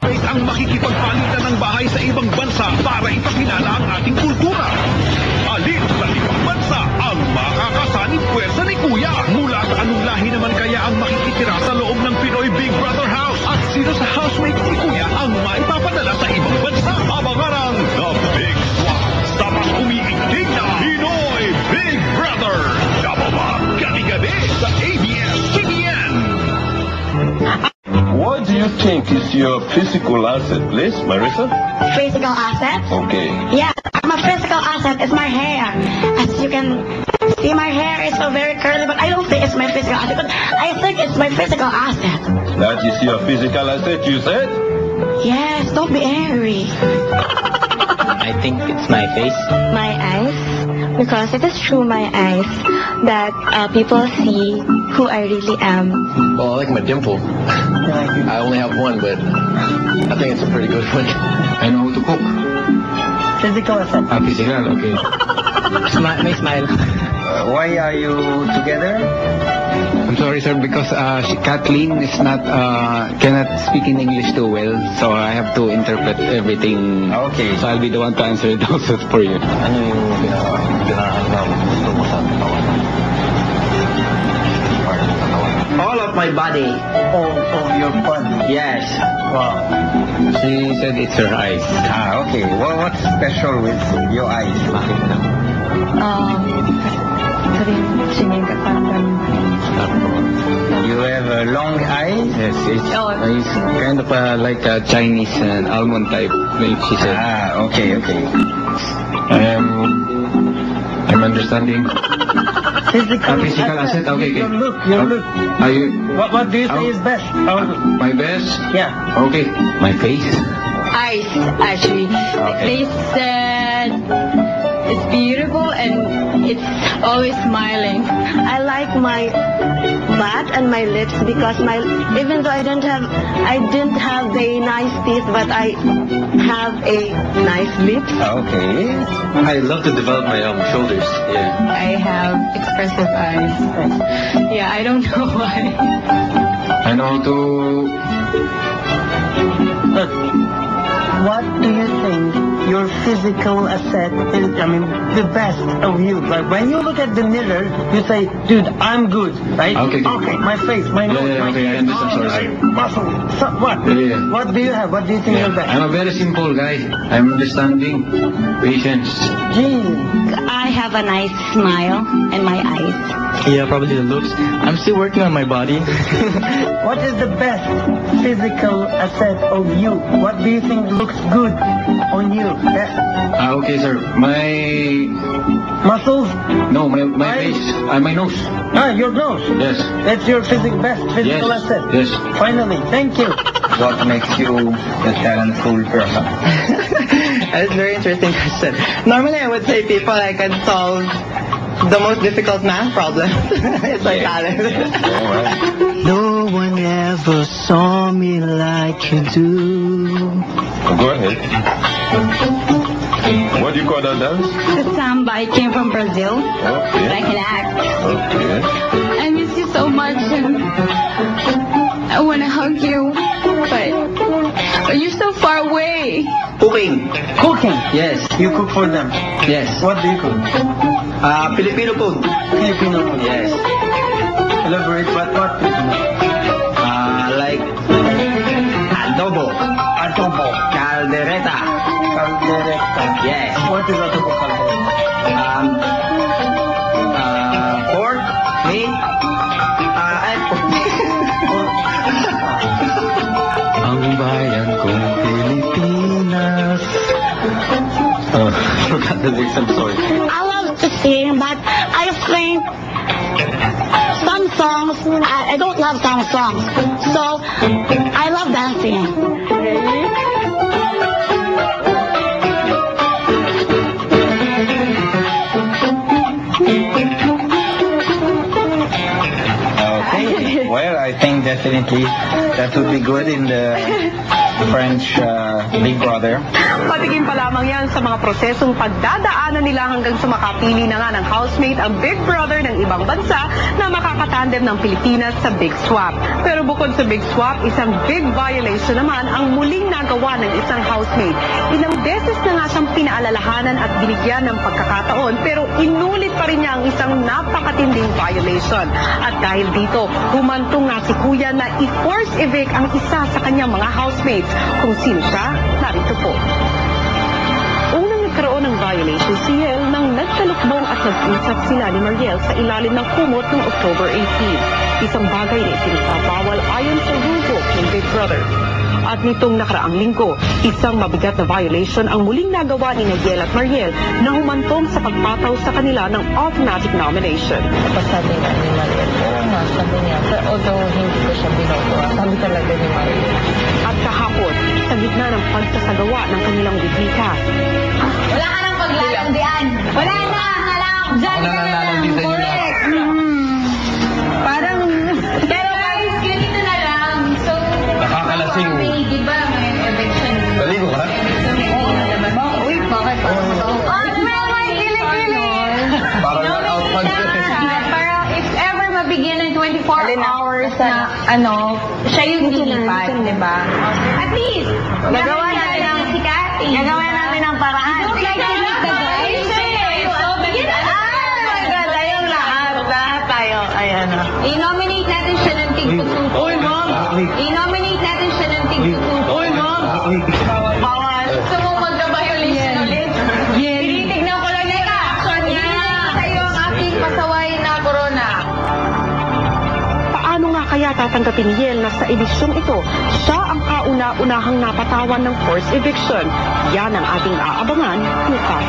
Ang makikipagpalitan ng bahay sa ibang bansa para ipakilala ang ating kultura. Alin sa ibang bansa ang makakasanib pwersa ni Kuya? Mula sa anong lahi naman kaya ang makikitira sa loob ng Pinoy Big Brother House? At sino sa housemate ni Kuya ang maipapadala sa ibang bansa? Abangan ang The Big Swap sa mas umiiting na Pinoy Big Brother. Dababa, gabi-gabi sa ABS-CBN. What do you think is your physical asset, please, Marissa? Physical asset? Okay. Yeah, my physical asset is my hair. As you can see, my hair is so very curly, but I don't think it's my physical asset, but I think it's my physical asset. That is your physical asset, you said? Yes, don't be angry. I think it's my face. My eyes, because it is through my eyes that people see who I really am. Well, I like my dimple. I only have one, but I think it's a pretty good one. I know how to cook. Physical asset. Physical, okay. My smile. Why are you together? I'm sorry, sir, because Kathleen is not cannot speak in English too well, so I have to interpret everything. Okay. So I'll be the one to answer those for you. Ano yung pinakahandang gusto mo sa katawan? All of my body. All of your body? Yes. Wow. She said it's her eyes. Okay. Well, what's special with your eyes? You have a long eye? Yes, it's kind of like a Chinese almond type, like she said. Okay. I'm understanding. Physical asset, okay. Your look. Are you? What do you say is best? My best? Yeah. Okay, my face. Eyes, actually. Okay. They said it's beautiful and it's always smiling. I like my butt and my lips because even though I didn't have the nice teeth, but I have a nice lips. Okay. I love to develop my shoulders. Yeah. I have expressive eyes. Yeah, I don't know why. I know to. What do you think your physical asset is, the best of you? Like when you look at the mirror, you say, dude, I'm good, right? Okay. My face, my nose, my okay, I understand, sorry. muscle. So, what? Yeah. What do you have? What do you think you're best? I'm a very simple guy. I'm understanding, patience. Gee. I have a nice smile in my eyes. Yeah, probably the looks. I'm still working on my body. What is the best physical asset of you? What do you think looks good on you? Okay, sir. My Muscles? no, my Eyes? face, my nose. Your nose. Yes. That's your best physical Yes. asset. Yes. Finally, thank you. What makes you a talentful person? That's a very interesting question. Normally, I would say people I can solve the most difficult math problems. It's my talent. No one ever saw me like you do. Go ahead. What do you call that dance? The samba, I came from Brazil. Okay. But I can act. Okay. I miss you so much and I want to hug you. But you're so far away. Cooking. Cooking. Yes. You cook for them. Yes. What do you cook? Filipino food. Filipino food. Yes. Elaborate what? Like adobo. Adobo. Caldereta. Caldereta. Yes. What is adobo caldereta? Pork, meat, and Ang bayan kong Pilipinas. Forgot the lyrics, I'm sorry. I love to sing, but I think some songs, I don't love some songs. So, I love dancing. Okay. Well, I think definitely that would be good in the French Big Brother. Patigin pa lamang yan sa mga prosesong pagdadaanan nila hanggang sa makapili na nga ng housemate ang Big Brother ng ibang bansa na makakatandem ng Pilipinas sa Big Swap. Pero bukod sa Big Swap, isang big violation naman ang muling nagawa ng isang housemate. Ilang beses na nga siyang pinaalalahanan at binigyan ng pagkakataon pero inulit pa rin niya ang isang napakatinding violation. At dahil dito, humantong nga si Kuya na i-force evict ang isa sa kanyang mga housemates. Kung sino siya, narito po. Unang nagkaroon ng violation si Yel nang nagtalukbong at nag-usap sila ni Mariel sa ilalim ng kumot noong October 18. Isang bagay na isinasabawal ayon sa rulebook ng Big Brother. At nitong nakaraang linggo, isang mabigat na violation ang muling nagawa ni Yel at Mariel na humantong sa pagpataw sa kanila ng automatic nomination. Tapos sabi nga ni Mariel, oo nga, sabi niya, pero although hindi ko siya binoboa, sabi talaga ni Mariel. At kahapon, sa gitna ng pagsasagawa ng kanilang bibika, Wala ka nang paglalandian. Wala na, alam. Diyan ka na lang. Correct. Parang, pero guys, ganito na lang. So, Nakakalasing. di ba, may eviction. Baligo ka? Uy, bakit? May kilig-kilig. Parang out Para if ever mabigyan ng 24 hours na, siya yung lilipat, di ba? At least, gagawa natin ang si Cathy. Gagawa natin ang paraan. I-nominate natin siya ng tig-tututo. Uy, ma'am! I-nominate natin siya ng tig-tututo. Uy, ma'am! Bawal. Gusto mo magka-violation ulit? Tinitignan ko lang yung action niya. Sa'yo ang aking pasaway na corona. paano nga kaya tatanggapin ni Yel na sa edisyong ito, siya ang kauna-unahang napatawan ng forced eviction? Yan ang ating aabangan bukas.